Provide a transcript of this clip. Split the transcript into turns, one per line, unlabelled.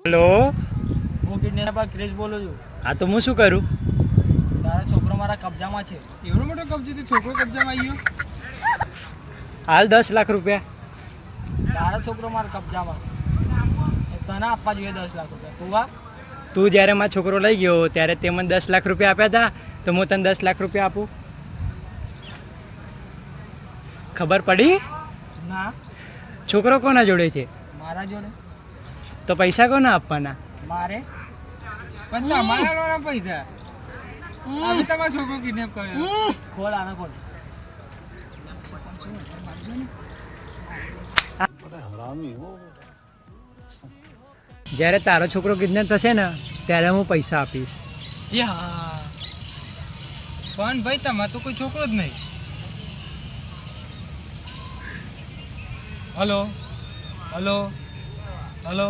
Hello,
હું kidnapper Krish બોલું છું.
હા તો હું શું કરું?
તારો છોકરો મારા કબજામાં છે.
એવડો મોટો કબજો તો છોકરો કબજામાં આવ્યો?
હાલ 10 લાખ રૂપિયા.
તારો છોકરો મારા કબજામાં છે. તને આપવા જોઈએ 10 લાખ રૂપિયા. તું આ
તું જ્યારે મારો છોકરો લઈ ગયો ત્યારે તે મને 10 લાખ રૂપિયા આપ્યા હતા, તો હું તને 10 લાખ રૂપિયા આપું? ખબર પડી?
ના,
છોકરો કોના જોડે છે?
મારા જોડે.
તો પૈસા કોના આપવાના?
મારે
પણ તમારા લોના પૈસા અમે તમારો છોકરો કિડનેપ કર્યો.
ખોલ આને ખોલ.
જ્યારે તારો છોકરો કિડનેપ થશે ને ત્યારે હું પૈસા આપીશ.
યા પણ ભાઈ તમારે તો કોઈ છોકરો જ નહીં. Hello hello hello